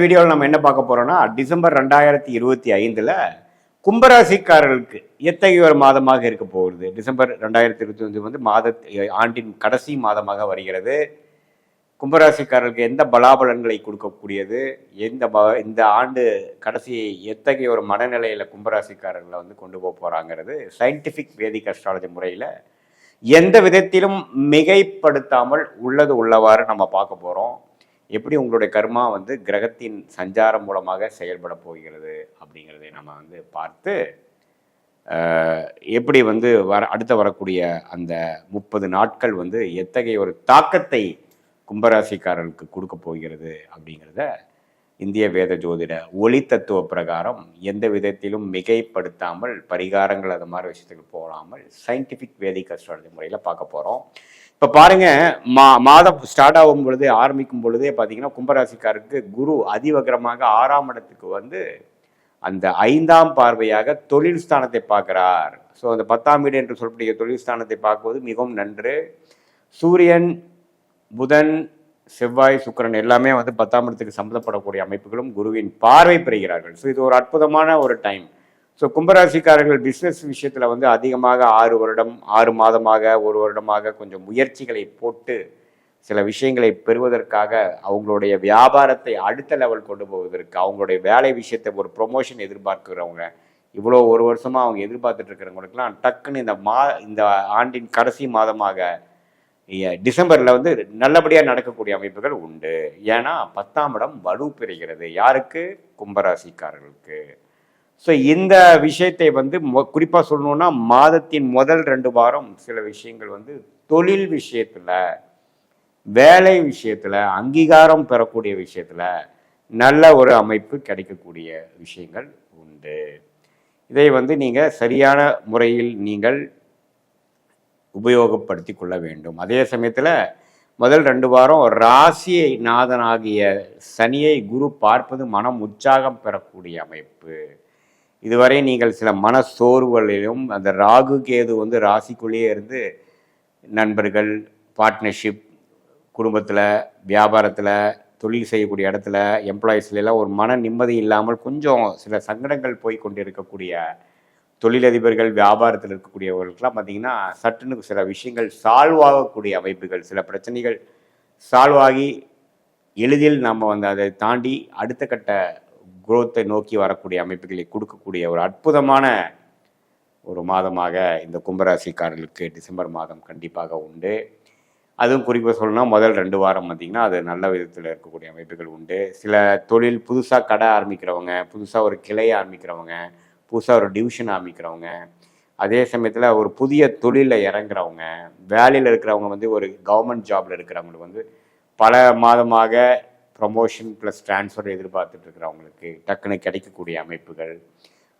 வீடியோவில் நம்ம என்ன பார்க்க போறோம்னா டிசம்பர் 2025 கும்பராசிக்காரர்களுக்கு எத்தகைய ஒரு மாதமாக இருக்க போகுது. டிசம்பர் 2025 வந்து ஆண்டின் கடைசி மாதமாக வருகிறது. கும்பராசிக்காரர்களுக்கு எந்த பலாபலன்களை கொடுக்கக்கூடியது, இந்த ஆண்டு கடைசி எத்தகைய ஒரு மனநிலையில கும்பராசிக்காரர்களை வந்து கொண்டு போக போறாங்கிறது சயின்டிஃபிக் வேதிக் அஸ்ட்ராலஜி முறையில் எந்த விதத்திலும் மிகைப்படுத்தாமல் உள்ளது உள்ளவாறு நம்ம பார்க்க போறோம். எப்படி உங்களுடைய கர்மா வந்து கிரகத்தின் சஞ்சாரம் மூலமாக செயல்பட போகிறது அப்படிங்கிறதை நம்ம வந்து பார்த்து எப்படி வந்து அடுத்த வரக்கூடிய அந்த 30 நாட்கள் வந்து எத்தகைய ஒரு தாக்கத்தை கும்பராசிக்காரர்களுக்கு கொடுக்க போகிறது அப்படிங்கிறத இந்திய வேத ஜோதிட ஒளி தத்துவ பிரகாரம் எந்த விதத்திலும் மிகைப்படுத்தாமல் பரிகாரங்கள் அது மாதிரி விஷயத்துக்கு போகாமல் சயின்டிஃபிக் வேதிக் அஸ்ட்ராலஜி முறையில் பார்க்க போகிறோம். இப்போ பாருங்க, மாதம் ஸ்டார்ட் ஆகும் பொழுது ஆரம்பிக்கும் பொழுதே பார்த்தீங்கன்னா கும்பராசிக்காருக்கு குரு அதிவகரமாக 6ஆம் இடத்துக்கு வந்து அந்த 5ஆம் பார்வையாக தொழில் ஸ்தானத்தை பார்க்கிறார். ஸோ அந்த 10ஆம் வீடு என்று சொல்லக்கூடிய தொழில் ஸ்தானத்தை பார்க்குவது மிகவும் நன்று. சூரியன், புதன், செவ்வாய், சுக்கிரன் எல்லாமே வந்து 10ஆம் இடத்துக்கு சம்மந்தப்படக்கூடிய அமைப்புகளும் குருவின் பார்வை பெறுகிறார்கள். ஸோ இது ஒரு அற்புதமான ஒரு டைம். ஸோ கும்பராசிக்காரர்கள் பிஸ்னஸ் விஷயத்தில் வந்து அதிகமாக 6 வருடம் 6 மாதமாக 1 வருடமாக கொஞ்சம் முயற்சிகளை போட்டு சில விஷயங்களை பெறுவதற்காக அவங்களுடைய வியாபாரத்தை அடுத்த லெவல் கொண்டு போவதற்கு அவங்களுடைய வேலை விஷயத்தை ஒரு ப்ரொமோஷன் எதிர்பார்க்கிறவங்க, இவ்வளோ 1 வருஷமாக அவங்க எதிர்பார்த்துட்டு இருக்கிறவங்களுக்குலாம் டக்குன்னு இந்த ஆண்டின் கடைசி மாதமாக டிசம்பரில் வந்து நல்லபடியாக நடக்கக்கூடிய அமைப்புகள் உண்டு. ஏன்னா 10ஆம் இடம் வலு பெறுகிறது. யாருக்கு? கும்பராசிக்காரர்களுக்கு. ஸோ இந்த விஷயத்தை வந்து குறிப்பாக சொல்லணுன்னா மாதத்தின் முதல் 2 வாரம் சில விஷயங்கள் வந்து தொழில் விஷயத்தில், வேலை விஷயத்தில், அங்கீகாரம் பெறக்கூடிய விஷயத்தில் நல்ல ஒரு அமைப்பு கிடைக்கக்கூடிய விஷயங்கள் உண்டு. இதை வந்து நீங்கள் சரியான முறையில் நீங்கள் உபயோகப்படுத்தி கொள்ள வேண்டும். அதே சமயத்தில் முதல் 2 வாரம் ராசியை நாதனாகிய சனியை குரு பார்ப்பது மனம் உற்சாகம் பெறக்கூடிய அமைப்பு. இதுவரை நீங்கள் சில மன சோர்வுகளிலும் அந்த ராகு கேது வந்து ராசிக்குள்ளேயே இருந்து நண்பர்கள், பார்ட்னர்ஷிப், குடும்பத்தில், வியாபாரத்தில், தொழில் செய்யக்கூடிய இடத்துல, எம்ப்ளாயீஸ்லாம் ஒரு மன நிம்மதி இல்லாமல் கொஞ்சம் சில சங்கடங்கள் போய் கொண்டு இருக்கக்கூடிய தொழிலதிபர்கள், வியாபாரத்தில் இருக்கக்கூடியவர்களுக்கெல்லாம் பார்த்திங்கன்னா சட்டுன்னு சில விஷயங்கள் சால்வ் ஆகக்கூடிய அமைப்புகள், சில பிரச்சனைகள் சால்வ் ஆகி எளிதில் நம்ம வந்து அதை தாண்டி அடுத்த கட்ட குரோத்தை நோக்கி வரக்கூடிய அமைப்புகளை கொடுக்கக்கூடிய ஒரு அற்புதமான ஒரு மாதமாக இந்த கும்பராசிக்காரர்களுக்கு டிசம்பர் மாதம் கண்டிப்பாக உண்டு. அதுவும் குறிப்பாக சொல்லணும்னா முதல் 2 வாரம் பார்த்திங்கன்னா அது நல்ல விதத்தில் இருக்கக்கூடிய அமைப்புகள் உண்டு. சில தொழில் புதுசாக கடை ஆரம்பிக்கிறவங்க, புதுசாக ஒரு கிளை ஆரம்பிக்கிறவங்க, புதுசாக ஒரு டிவிஷன் ஆரம்பிக்கிறவங்க, அதே சமயத்தில் ஒரு புதிய தொழிலில் இறங்குறவங்க, வேலையில் இருக்கிறவங்க வந்து ஒரு கவர்மெண்ட் ஜாபில் இருக்கிறவங்களுக்கு வந்து பல மாதமாக ப்ரமோஷன் ப்ளஸ் ட்ரான்ஸ்ஃபர் எதிர்பார்த்துட்டு இருக்கிறவங்களுக்கு டக்குன்னு கிடைக்கக்கூடிய அமைப்புகள்,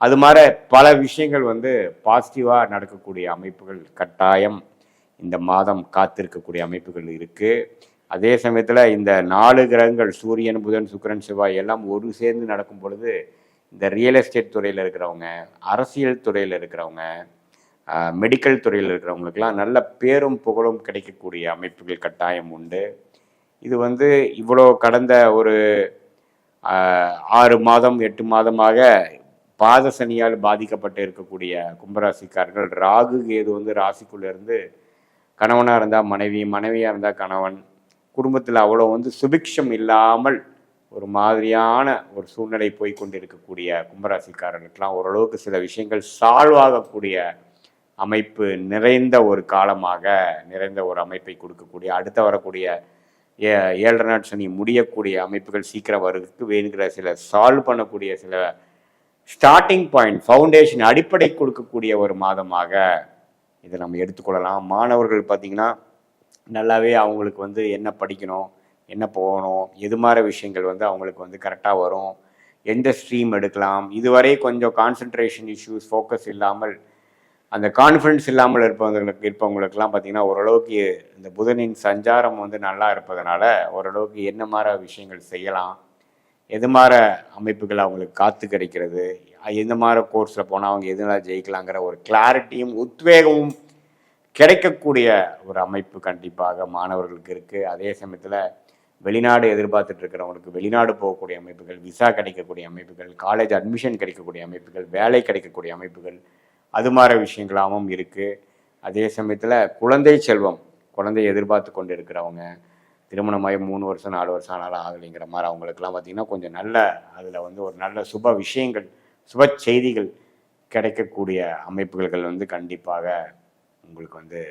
அது மாதிரி பல விஷயங்கள் வந்து பாசிட்டிவாக நடக்கக்கூடிய அமைப்புகள் கட்டாயம் இந்த மாதம் காத்திருக்கக்கூடிய அமைப்புகள் இருக்குது. அதே சமயத்தில் இந்த 4 கிரகங்கள் சூரியன், புதன், சுக்கிரன், செவ்வாய் எல்லாம் ஒரு சேர்ந்து நடக்கும் பொழுது இந்த ரியல் எஸ்டேட் துறையில் இருக்கிறவங்க, அரசியல் துறையில் இருக்கிறவங்க, மெடிக்கல் துறையில் இருக்கிறவங்களுக்கெல்லாம் நல்ல பேரும் புகழும் கிடைக்கக்கூடிய அமைப்புகள் கட்டாயம் உண்டு. இது வந்து இவ்வளோ கடந்த ஒரு 6 மாதம் 8 மாதமாக பாத சனியால் பாதிக்கப்பட்டு இருக்கக்கூடிய கும்பராசிக்காரர்கள் ராகு கேது வந்து ராசிக்குள்ளேருந்து கணவனாக இருந்தால் மனைவி, மனைவியாக இருந்தால் கணவன், குடும்பத்தில் அவ்வளோ வந்து சுபிக்ஷம் இல்லாமல் ஒரு மாதிரியான ஒரு சூழ்நிலை போய் கொண்டு இருக்கக்கூடிய கும்பராசிக்காரர்களுக்கெல்லாம் ஓரளவுக்கு சில விஷயங்கள் சால்வ் ஆகக்கூடிய அமைப்பு நிறைந்த ஒரு காலமாக நிறைந்த ஒரு அமைப்பை கொடுக்கக்கூடிய அடுத்த வரக்கூடிய 7.5 நாள் சனி முடியக்கூடிய அமைப்புகள் சீக்கிரம் வருவதற்கு வேணுங்கிற சில சால்வ் பண்ணக்கூடிய சில ஸ்டார்டிங் பாயிண்ட் ஃபவுண்டேஷன் அடிப்படை கொடுக்கக்கூடிய ஒரு மாதமாக இதை நம்ம எடுத்துக்கொள்ளலாம். மாணவர்கள் பார்த்திங்கன்னா நல்லாவே அவங்களுக்கு வந்து என்ன படிக்கணும், என்ன போகணும், எது மாதிரி விஷயங்கள் வந்து அவங்களுக்கு வந்து கரெக்டாக வரும், எந்த ஸ்ட்ரீம் எடுக்கலாம், இதுவரை கொஞ்சம் கான்சன்ட்ரேஷன் இஷ்யூஸ், ஃபோக்கஸ் இல்லாமல் அந்த கான்ஃபிடன்ஸ் இல்லாமல் இருப்பவங்களுக்கெல்லாம் பார்த்திங்கன்னா ஓரளவுக்கு இந்த புதனின் சஞ்சாரம் வந்து நல்லா இருப்பதனால ஓரளவுக்கு என்ன மாதிரி விஷயங்கள் செய்யலாம், எது மாதிரி அமைப்புகள் அவங்களுக்கு காத்து கிடைக்கிறது, எந்த மாதிரி கோர்ஸில் போனால் அவங்க எதுனா ஜெயிக்கலாங்கிற ஒரு கிளாரிட்டியும் உத்வேகமும் கிடைக்கக்கூடிய ஒரு அமைப்பு கண்டிப்பாக மாணவர்களுக்கு இருக்குது. அதே சமயத்தில் வெளிநாடு எதிர்பார்த்துட்டு இருக்கிறவங்களுக்கு வெளிநாடு போகக்கூடிய அமைப்புகள், விசா கிடைக்கக்கூடிய அமைப்புகள், காலேஜ் அட்மிஷன் கிடைக்கக்கூடிய அமைப்புகள், வேலை கிடைக்கக்கூடிய அமைப்புகள், அது மாதிரி விஷயங்களாகவும் இருக்குது. அதே சமயத்தில் குழந்தை செல்வம், குழந்தை எதிர்பார்த்து கொண்டு இருக்கிறவங்க, திருமணமாகி 3 வருஷம் 4 வருஷம் ஆனாலும் ஆகலைங்கிற மாதிரி அவங்களுக்கெல்லாம் பார்த்திங்கன்னா கொஞ்சம் நல்ல அதில் வந்து ஒரு நல்ல சுப விஷயங்கள், சுப செய்திகள் கிடைக்கக்கூடிய அமைப்புகள் வந்து கண்டிப்பாக உங்களுக்கு வந்து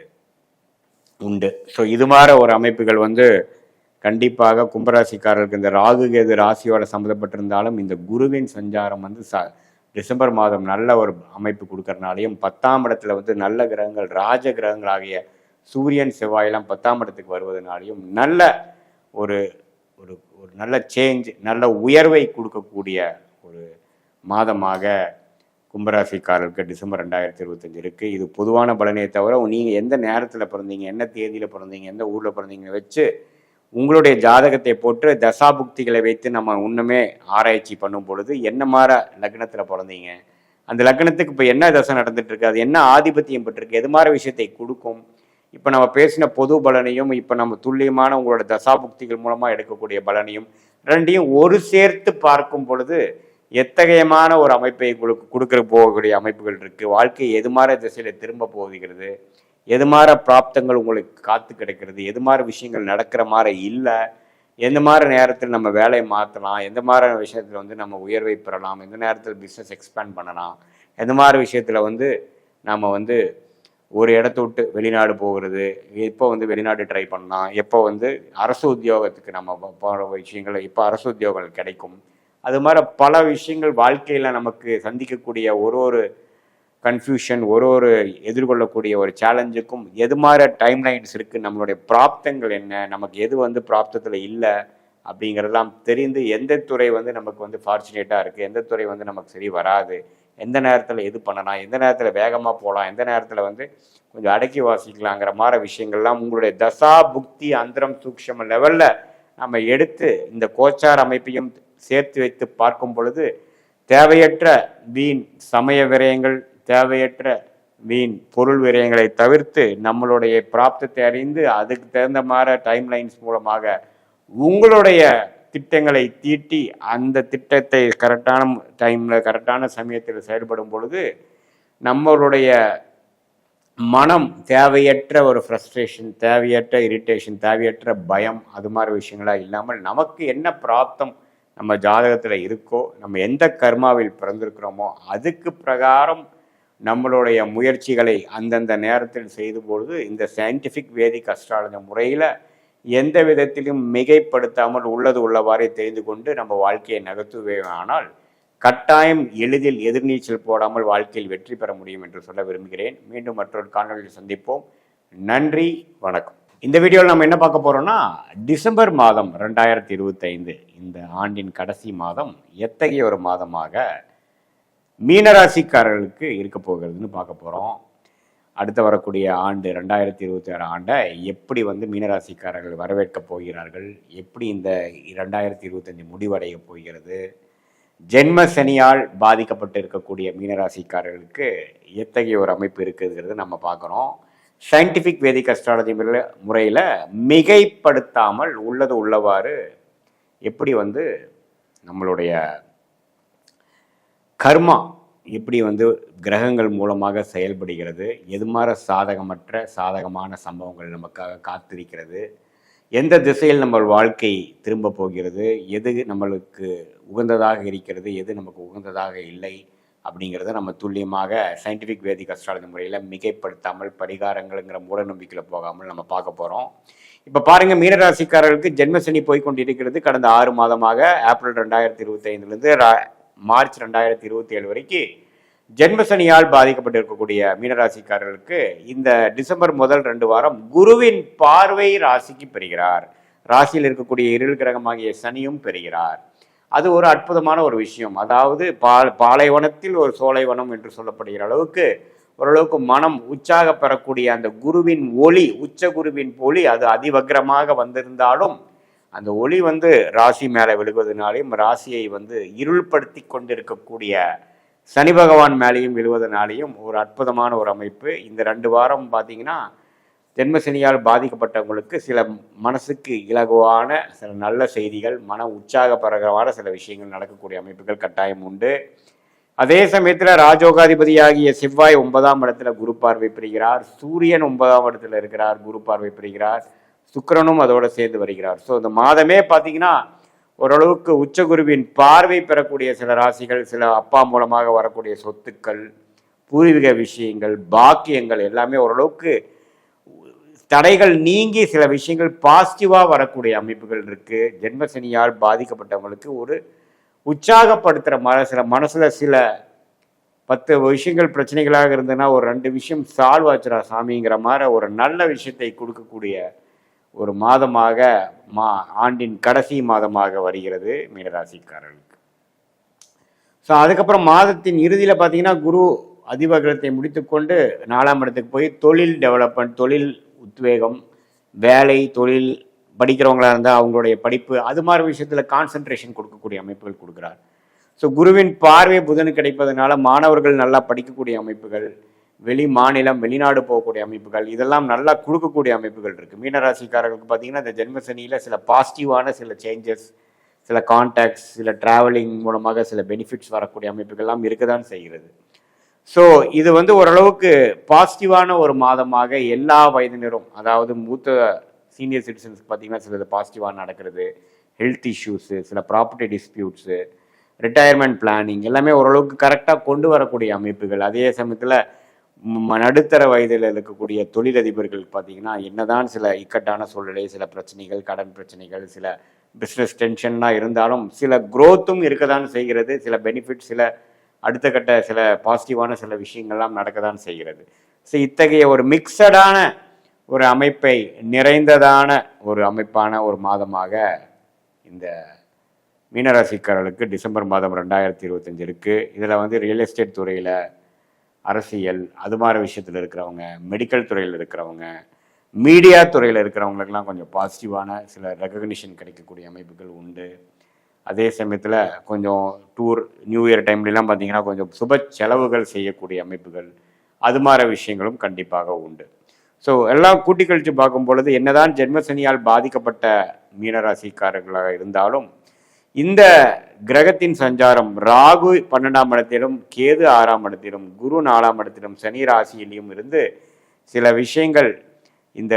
உண்டு. ஸோ இது மாதிரி ஒரு அமைப்புகள் வந்து கண்டிப்பாக கும்பராசிக்காரர்களுக்கு இந்த ராகு கேது ராசியோட சம்மந்தப்பட்டிருந்தாலும் இந்த குருவின் சஞ்சாரம் வந்து டிசம்பர் மாதம் நல்ல ஒரு அமைப்பு கொடுக்கறனாலையும் 10ஆம் இடத்துல வந்து நல்ல கிரகங்கள் ராஜ கிரகங்கள் ஆகிய சூரியன் செவ்வாயெல்லாம் 10ஆம் இடத்துக்கு வருவதனாலையும் நல்ல ஒரு ஒரு ஒரு நல்ல சேஞ்ச், நல்ல உயர்வை கொடுக்கக்கூடிய ஒரு மாதமாக கும்பராசிக்காரருக்கு டிசம்பர் 2025 இருக்குது. இது பொதுவான பலனையை தவிர நீங்கள் எந்த நேரத்தில் பிறந்தீங்க, என்ன தேதியில் பிறந்தீங்க, எந்த ஊரில் பிறந்தீங்கன்னு வச்சு உங்களுடைய ஜாதகத்தை போட்டு தசாபுக்திகளை வைத்து நம்ம இன்னுமே ஆராய்ச்சி பண்ணும் பொழுது என்ன மாதிரி லக்னத்தில் பிறந்தீங்க, அந்த லக்னத்துக்கு இப்போ என்ன தசை நடந்துட்டு இருக்கு, அது என்ன ஆதிபத்தியம் பெற்றிருக்கு, எது மாதிரி விஷயத்தை கொடுக்கும். இப்போ நம்ம பேசின பொது பலனையும் இப்போ நம்ம துல்லியமான உங்களோட தசாபுக்திகள் மூலமாக எடுக்கக்கூடிய பலனையும் ரெண்டையும் ஒரு சேர்த்து பார்க்கும் பொழுது எத்தகையமான ஒரு அமைப்பை உங்களுக்கு கொடுக்க போகக்கூடிய அமைப்புகள் இருக்குது. வாழ்க்கை எது மாதிரி திசையில் திரும்ப போகிறது, எது மாதிரி பிராப்தங்கள் உங்களுக்கு காத்து கிடைக்கிறது, எது மாதிரி விஷயங்கள் நடக்கிற மாதிரி இல்லை, எந்த மாதிரி நேரத்தில் நம்ம வேலையை மாற்றலாம், எந்த மாதிரி விஷயத்தில் வந்து நம்ம உயர்வை பெறலாம், எந்த நேரத்தில் பிஸ்னஸ் எக்ஸ்பேண்ட் பண்ணலாம், எந்த மாதிரி விஷயத்தில் வந்து நம்ம வந்து ஒரு இடத்த விட்டு வெளிநாடு போகிறது, எப்போ வந்து வெளிநாடு ட்ரை பண்ணலாம், எப்போ வந்து அரசு உத்தியோகத்துக்கு நம்ம போகிற விஷயங்கள், இப்போ அரசு உத்தியோகங்கள் கிடைக்கும். அது மாதிரி பல விஷயங்கள் வாழ்க்கையில் நமக்கு சந்திக்கக்கூடிய ஒரு கன்ஃபியூஷன், ஒரு எதிர்கொள்ளக்கூடிய ஒரு சேலஞ்சுக்கும் எது மாதிரி டைம்லைன்ஸ் இருக்குது, நம்மளுடைய பிராப்தங்கள் என்ன, நமக்கு எது வந்து பிராப்தத்தில் இல்லை அப்படிங்கிறதெல்லாம் தெரிந்து எந்த துறை வந்து நமக்கு வந்து ஃபார்ச்சுனேட்டாக இருக்குது, எந்த துறை வந்து நமக்கு சரி வராது, எந்த நேரத்தில் எது பண்ணலாம், எந்த நேரத்தில் வேகமாக போகலாம், எந்த நேரத்தில் வந்து கொஞ்சம் அடக்கி வாசிக்கலாங்கிற மாதிரி விஷயங்கள்லாம் உங்களுடைய தசா புக்தி அந்தரம் சூக்ஷம லெவலில் நம்ம எடுத்து இந்த கோச்சார் அமைப்பையும் சேர்த்து வைத்து பார்க்கும் பொழுது தேவையற்ற வீண் சமய விரயங்கள், தேவையற்ற வீண் பொருள் விரயங்களை தவிர்த்து நம்மளுடைய பிராப்தத்தை அறிந்து அதுக்கு தகுந்த மாதிரி டைம்லைன்ஸ் மூலமாக உங்களுடைய திட்டங்களை தீட்டி அந்த திட்டத்தை கரெக்டான டைமில் கரெக்டான சமயத்தில் செயல்படும் பொழுது நம்மளுடைய மனம் தேவையற்ற ஒரு ஃப்ரஸ்ட்ரேஷன், தேவையற்ற இரிட்டேஷன், தேவையற்ற பயம், அது மாதிரி விஷயங்களாக இல்லாமல் நமக்கு என்ன பிராப்தம் நம்ம ஜாதகத்தில் இருக்கோ, நம்ம எந்த கர்மாவில் பிறந்திருக்கிறோமோ அதுக்கு பிரகாரம் நம்மளுடைய முயற்சிகளை அந்தந்த நேரத்தில் செய்து பொழுது இந்த சயின்டிஃபிக் வேதிக் அஸ்ட்ராலஜி முறையில் எந்த விதத்திலும் மிகைப்படுத்தாமல் உள்ளது உள்ளவாறே தெரிந்து கொண்டு நம்ம வாழ்க்கையை நகர்த்துவேயானால் கட்டாயம் எளிதில் எதிர்நீச்சல் போடாமல் வாழ்க்கையில் வெற்றி பெற முடியும் என்று சொல்ல விரும்புகிறேன். மீண்டும் மற்றொரு காணொலியில் சந்திப்போம். நன்றி, வணக்கம். இந்த வீடியோவில் நம்ம என்ன பார்க்க போகிறோம்னா, டிசம்பர் மாதம் 2025 இந்த ஆண்டின் கடைசி மாதம் எத்தகைய ஒரு மாதமாக மீனராசிக்காரர்களுக்கு இருக்க போகிறதுன்னு பார்க்க போகிறோம். அடுத்து வரக்கூடிய ஆண்டு 2026 ஆண்டை எப்படி வந்து மீனராசிக்காரர்கள் வரவேற்க போகிறார்கள், எப்படி இந்த 2025 முடிவடைய போகிறது, ஜென்ம சனியால் பாதிக்கப்பட்டு இருக்கக்கூடிய மீனராசிக்காரர்களுக்கு எத்தகைய ஒரு அமைப்பு இருக்குதுங்கிறது நம்ம பார்க்குறோம். சயின்டிஃபிக் வேதிக் அஸ்ட்ராலஜி முறையில் மிகைப்படுத்தாமல் உள்ளது உள்ளவாறு எப்படி வந்து நம்மளுடைய கர்மா எப்படி வந்து கிரகங்கள் மூலமாக செயல்படுகிறது, எது மாதிரி சாதகமான சம்பவங்கள் நமக்காக காத்திருக்கிறது, எந்த திசையில் நம்ம வாழ்க்கை திரும்ப போகிறது, எது நம்மளுக்கு உகந்ததாக இருக்கிறது, எது நமக்கு உகந்ததாக இல்லை அப்படிங்கிறத நம்ம துல்லியமாக சயின்டிஃபிக் வேதிக் அஸ்ட்ராலஜி முறையில் மிகைப்படுத்தாமல் பரிகாரங்கள்ங்கிற மூட நம்பிக்கையில் போகாமல் நம்ம பார்க்க போகிறோம். இப்போ பாருங்கள், மீனராசிக்காரர்களுக்கு ஜென்மசனி போய்கொண்டிருக்கிறது. கடந்த 6 மாதமாக ஏப்ரல் 2025 மார்ச் 2027 வரைக்கும் ஜென்மசனியால் பாதிக்கப்பட்டு இருக்கக்கூடிய மீனராசிக்காரர்களுக்கு இந்த டிசம்பர் முதல் 2 வாரம் குருவின் பார்வை ராசிக்கு பெறுகிறார். ராசியில் இருக்கக்கூடிய இருள் கிரகமாகிய சனியும் பெறுகிறார். அது ஒரு அற்புதமான ஒரு விஷயம். அதாவது பாலைவனத்தில் ஒரு சோலைவனம் என்று சொல்லப்படுகிற அளவுக்கு ஓரளவுக்கு மனம் உற்சாக பெறக்கூடிய அந்த குருவின் ஒளி, உச்ச குருவின் ஒளி அது அதிவக்ரமாக வந்திருந்தாலும் அந்த ஒளி வந்து ராசி மேலே விழுவதனாலையும் ராசியை வந்து இருள்படுத்தி கொண்டிருக்கக்கூடிய சனி பகவான் மேலேயும் விழுவதனாலேயும் ஒரு அற்புதமான ஒரு அமைப்பு. இந்த 2 வாரம் பார்த்தீங்கன்னா ஜென்மசனியால் பாதிக்கப்பட்டவங்களுக்கு சில மனசுக்கு இலகுவான சில நல்ல செய்திகள், மன உற்சாகபரகரமான சில விஷயங்கள் நடக்கக்கூடிய அமைப்புகள் கட்டாயம் உண்டு. அதே சமயத்தில் ராஜோகாதிபதியாகிய செவ்வாய் 9ஆம் இடத்துல குரு பார்வை பெறுகிறார். சூரியன் 9ஆம் இடத்துல இருக்கிறார், குரு பார்வை பெறுகிறார். சுக்கிரனும் அதோட சேர்ந்து வருகிறார். ஸோ இந்த மாதமே பார்த்தீங்கன்னா ஓரளவுக்கு உச்சகுருவின் பார்வை பெறக்கூடிய சில ராசிகள், சில அப்பா மூலமாக வரக்கூடிய சொத்துக்கள், பூர்வீக விஷயங்கள், பாக்கியங்கள் எல்லாமே ஓரளவுக்கு தடைகள் நீங்கி சில விஷயங்கள் பாசிட்டிவாக வரக்கூடிய அமைப்புகள் இருக்குது. ஜென்மசனியால் பாதிக்கப்பட்டவங்களுக்கு ஒரு உற்சாகப்படுத்துகிற சில மனசில் சில 10 விஷயங்கள் பிரச்சனைகளாக இருந்ததுன்னா ஒரு 2 விஷயம் சால்வ் ஆச்சுரா சாமிங்கிற மாதிரி ஒரு நல்ல விஷயத்தை கொடுக்கக்கூடிய ஒரு மாதமாக ஆண்டின் கடைசி மாதமாக வருகிறது மீனராசிக்காரர்களுக்கு. ஸோ அதுக்கப்புறம் மாதத்தின் இறுதியில் பார்த்தீங்கன்னா குரு அதிபகிரகத்தை முடித்துக்கொண்டு 4ஆம் இடத்துக்கு போய் தொழில் டெவலப்மெண்ட், தொழில் உத்வேகம், வேலை, தொழில் படிக்கிறவங்களா இருந்தால் அவங்களுடைய படிப்பு அது மாதிரி விஷயத்தில் கான்சன்ட்ரேஷன் கொடுக்கக்கூடிய அமைப்புகள் கொடுக்குறார். ஸோ குருவின் பார்வை புதன் கிடைப்பதனால மாணவர்கள் நல்லா படிக்கக்கூடிய அமைப்புகள், வெளி மாநிலம் வெளிநாடு போகக்கூடிய அமைப்புகள் இதெல்லாம் நல்லா கொடுக்கக்கூடிய அமைப்புகள் இருக்குது. மீனராசிக்காரர்களுக்கு பார்த்தீங்கன்னா இந்த ஜென்மசனியில் சில பாசிட்டிவான சில சேஞ்சஸ், சில கான்டாக்ட்ஸ், சில ட்ராவலிங் மூலமாக சில பெனிஃபிட்ஸ் வரக்கூடிய அமைப்புகள்லாம் இருக்க தான் செய்கிறது. ஸோ இது ஓரளவுக்கு பாசிட்டிவான ஒரு மாதமாக எல்லா வயதினரும், அதாவது மூத்த சீனியர் சிட்டிசன்ஸ்க்கு பார்த்தீங்கன்னா சிலது பாசிட்டிவாக நடக்கிறது, ஹெல்த் இஷ்யூஸு, சில ப்ராப்பர்ட்டி டிஸ்பியூட்ஸு, ரிட்டையர்மெண்ட் பிளானிங் எல்லாமே ஓரளவுக்கு கரெக்டாக கொண்டு வரக்கூடிய அமைப்புகள். அதே சமயத்தில் நடுத்தர வயதில் இருக்கக்கூடிய தொழிலதிபர்களுக்கு பார்த்தீங்கன்னா என்னதான் சில இக்கட்டான சூழ்நிலை, சில பிரச்சனைகள், கடன் பிரச்சனைகள், சில பிஸ்னஸ் டென்ஷன்லாம் இருந்தாலும் சில க்ரோத்தும் இருக்க தான் செய்கிறது. சில பெனிஃபிட், சில அடுத்த கட்ட சில பாசிட்டிவான சில விஷயங்கள்லாம் நடக்க தான் செய்கிறது. ஸோ இத்தகைய ஒரு மிக்சடான ஒரு அமைப்பை நிறைந்ததான ஒரு அமைப்பான ஒரு மாதமாக இந்த மீனராசிக்காரர்களுக்கு டிசம்பர் மாதம் 2025 இருக்குது. இதில் ரியல் எஸ்டேட் துறையில், அரசியல் அது மாதிரி விஷயத்தில் இருக்கிறவங்க, மெடிக்கல் துறையில் இருக்கிறவங்க, மீடியா துறையில் இருக்கிறவங்களுக்கெல்லாம் கொஞ்சம் பாசிட்டிவான சில ரெகக்னிஷன் கிடைக்கக்கூடிய அமைப்புகள் உண்டு. அதே சமயத்தில் கொஞ்சம் டூர், நியூ இயர் டைம்லாம் பார்த்தீங்கன்னா கொஞ்சம் சுப செலவுகள் செய்யக்கூடிய அமைப்புகள் அது மாதிரி விஷயங்களும் கண்டிப்பாக உண்டு. ஸோ எல்லாம் கூட்டி கழித்து பார்க்கும் பொழுது என்னதான் ஜென்மசனியால் பாதிக்கப்பட்ட மீனராசிக்காரர்களாக இருந்தாலும் இந்த கிரகத்தின் சஞ்சாரம் ராகு 12ஆம் இடத்திலும், கேது 6ஆம் இடத்திலும், குரு 4ஆம் இடத்திலும், சனி ராசியிலையும் இருந்து சில விஷயங்கள் இந்த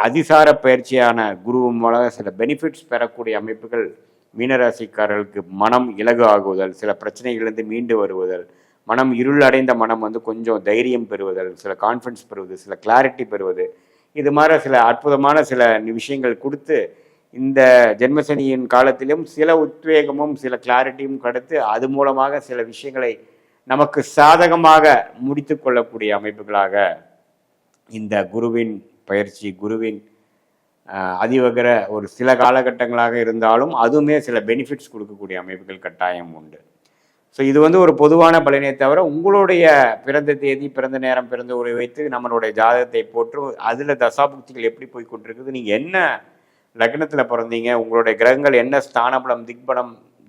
அதிசார பயிற்சியான குரு மூலம் சில பெனிஃபிட்ஸ் பெறக்கூடிய அமைப்புகள் மீனராசிக்காரர்களுக்கு மனம் இலகு ஆகுதல், சில பிரச்சனைகளிலிருந்து மீண்டு வருவதல், மனம் இருள் அடைந்த மனம் கொஞ்சம் தைரியம் பெறுவதல், சில கான்ஃபிடன்ஸ் பெறுவது, சில கிளாரிட்டி பெறுவது, இது மாதிரி சில அற்புதமான சில விஷயங்கள் கொடுத்து இந்த ஜென்மசனியின் காலத்திலும் சில உத்வேகமும் சில கிளாரிட்டியும் கொடுத்து அது மூலமாக சில விஷயங்களை நமக்கு சாதகமாக முடித்து கொள்ளக்கூடிய அமைப்புகளாக இந்த குருவின் பயிற்சி, குருவின் அதிவகர ஒரு சில காலகட்டங்களாக இருந்தாலும் அதுவுமே சில பெனிஃபிட்ஸ் கொடுக்கக்கூடிய அமைப்புகள் கட்டாயம் உண்டு. ஸோ இது ஒரு பொதுவான பலனே தவிர உங்களுடைய பிறந்த தேதி, பிறந்த நேரம், பிறந்த உரை வைத்து நம்மளுடைய ஜாதகத்தை போட்டு அதில் தசாபுக்திகள் எப்படி போய் கொண்டிருக்குது, நீங்கள் என்ன லக்னத்தில் பிறந்தீங்க, உங்களுடைய கிரகங்கள் என்ன ஸ்தானபலம்,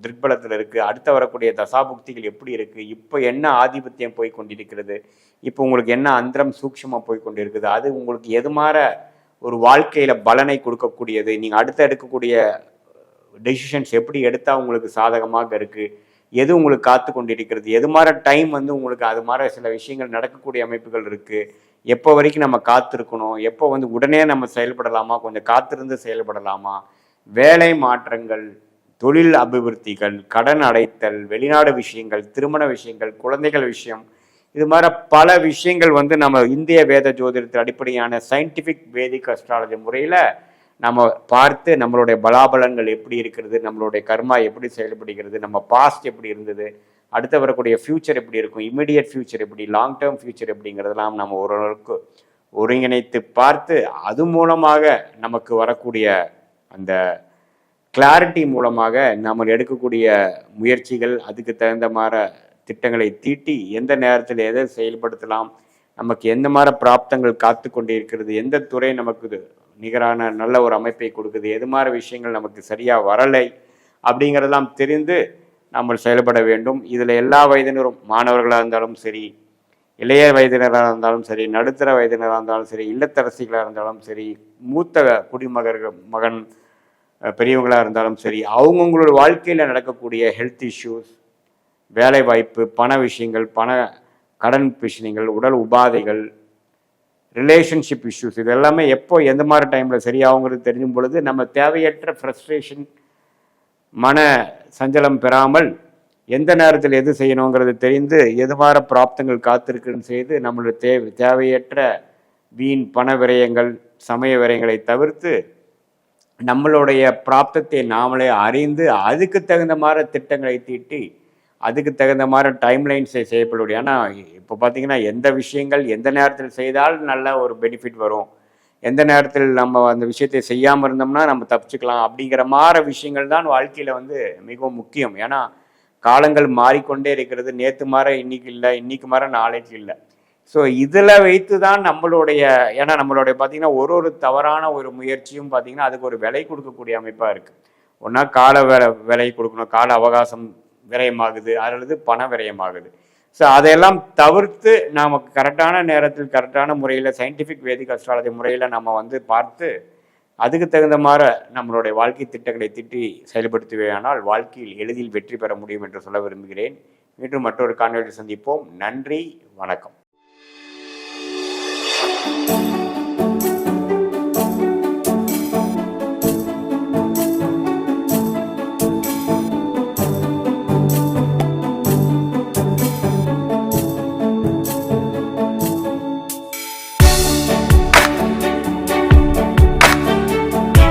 திக்பலத்தில் இருக்குது, அடுத்த வரக்கூடிய தசாபுக்திகள் எப்படி இருக்குது, இப்போ என்ன ஆதிபத்தியம் போய் கொண்டிருக்கிறது, இப்போ உங்களுக்கு என்ன அந்தரம் சூக்ஷமாக போய் கொண்டிருக்குது, அது உங்களுக்கு எது மாதிரி ஒரு வாழ்க்கையில் பலனை கொடுக்கக்கூடியது, நீங்கள் அடுத்த எடுக்கக்கூடிய டெசிஷன்ஸ் எப்படி எடுத்தால் உங்களுக்கு சாதகமாக இருக்குது, எது உங்களுக்கு காத்து கொண்டிருக்கிறது, எது மாதிரி டைம் உங்களுக்கு அது மாதிரி சில விஷயங்கள் நடக்கக்கூடிய அமைப்புகள் இருக்குது, எப்போ வரைக்கும் நம்ம காத்திருக்கணும், எப்போ உடனே நம்ம செயல்படலாமா, கொஞ்சம் காத்திருந்து செயல்படலாமா, வேலை மாற்றங்கள், தொழில் அபிவிருத்திகள், கடன் அடைத்தல், வெளிநாடு விஷயங்கள், திருமண விஷயங்கள், குழந்தைகள் விஷயம், இது மாதிரி பல விஷயங்கள் நம்ம இந்திய வேத ஜோதிடத்தில் அடிப்படையான சயின்டிஃபிக் வேதிக் அஸ்ட்ராலஜி முறையில் நம்ம பார்த்து நம்மளுடைய பலாபலங்கள் எப்படி இருக்கிறது, நம்மளுடைய கர்மா எப்படி செயல்படுகிறது, நம்ம பாஸ்ட் எப்படி இருந்தது, அடுத்து வரக்கூடிய ஃப்யூச்சர் எப்படி இருக்கும், இமிடியட் ஃப்யூச்சர் எப்படி, லாங் டேர்ம் ஃப்யூச்சர் எப்படிங்கிறதெல்லாம் நம்ம ஓரளவுக்கு ஒருங்கிணைத்து பார்த்து அது மூலமாக நமக்கு வரக்கூடிய அந்த கிளாரிட்டி மூலமாக நம்ம எடுக்கக்கூடிய முயற்சிகள், அதுக்கு தகுந்த மாதிரி திட்டங்களை தீட்டி எந்த நேரத்தில் எதை செயல்படுத்தலாம், நமக்கு எந்த மாதிரி பிராப்தங்கள் காத்து கொண்டே இருக்கிறது, எந்த துறை நமக்கு நிகரான நல்ல ஒரு அமைப்பை கொடுக்குது, எது மாதிரி விஷயங்கள் நமக்கு சரியாக வரலை அப்படிங்கிறதெல்லாம் தெரிந்து நம்ம செயல்பட வேண்டும். இதில் எல்லா வயதினரும், மாணவர்களாக இருந்தாலும் சரி, இளைய வயதினராக இருந்தாலும் சரி, நடுத்தர வயதினராக இருந்தாலும் சரி, இல்லத்தரசிகளாக இருந்தாலும் சரி, மூத்த குடிமகர்கள் மகன் பெரியவங்களாக இருந்தாலும் சரி, அவங்கவுங்களோட வாழ்க்கையில் நடக்கக்கூடிய ஹெல்த் இஷ்யூஸ், வேலை வாய்ப்பு, பண விஷயங்கள், கடன் பிரச்சனைகள், உடல் உபாதைகள், ரிலேஷன்ஷிப் இஷ்யூஸ், இது எல்லாமே எப்போ எந்த மாதிரி டைமில் சரியாகுங்கிறது தெரிஞ்சும் பொழுது நம்ம தேவையற்ற ஃப்ரஸ்ட்ரேஷன், மன சஞ்சலம் பெறாமல் எந்த நேரத்தில் எது செய்யணுங்கிறது தெரிந்து எது மாதிரி பிராப்தங்கள் காத்திருக்குன்னு செய்து நம்மளுடைய தேவையற்ற வீண் பண விரயங்கள், சமய விரயங்களை தவிர்த்து நம்மளுடைய பிராப்தத்தை நாமளே அறிந்து அதுக்கு தகுந்த மாதிரி திட்டங்களை தீட்டி அதுக்கு தகுந்த மாதிரி டைம்லைன்ஸை செய்யப்படும். ஏன்னா இப்போ பார்த்தீங்கன்னா எந்த விஷயங்கள் எந்த நேரத்தில் செய்தால் நல்ல ஒரு பெனிஃபிட் வரும், எந்த நேரத்தில் நம்ம அந்த விஷயத்தை செய்யாமல் இருந்தோம்னா நம்ம தப்பிச்சுக்கலாம் அப்படிங்கிற மாதிரி விஷயங்கள் தான் வாழ்க்கையில் வந்து மிகவும் முக்கியம். ஏன்னா காலங்கள் மாறிக்கொண்டே இருக்கிறது, நேற்று மாற இன்னைக்கு இல்லை, இன்னைக்கு மாற நாளைக்கு இல்லை. ஸோ இதில் வைத்து தான் நம்மளுடைய, ஏன்னா நம்மளுடைய பார்த்திங்கன்னா ஒரு தவறான ஒரு முயற்சியும் பார்த்திங்கன்னா அதுக்கு ஒரு விலை கொடுக்கக்கூடிய அமைப்பாக இருக்குது. ஒன்றா கால விலை கொடுக்கணும், கால அவகாசம் விரயமாகுது, அல்லது பண விரயமாகுது. ஸோ அதையெல்லாம் தவிர்த்து நமக்கு கரெக்டான நேரத்தில் கரெக்டான முறையில் சயின்டிஃபிக் வேதிக் அஸ்ட்ராலஜி முறையில் நம்ம வந்து பார்த்து அதுக்கு தகுந்த மாதிரி நம்மளுடைய வாழ்க்கை திட்டங்களை திட்டி செயல்படுத்துவேயானால் வாழ்க்கையில் எளிதில் வெற்றி பெற முடியும் என்று சொல்ல விரும்புகிறேன். மீண்டும் மற்றொரு காணொலியில் சந்திப்போம். நன்றி, வணக்கம்.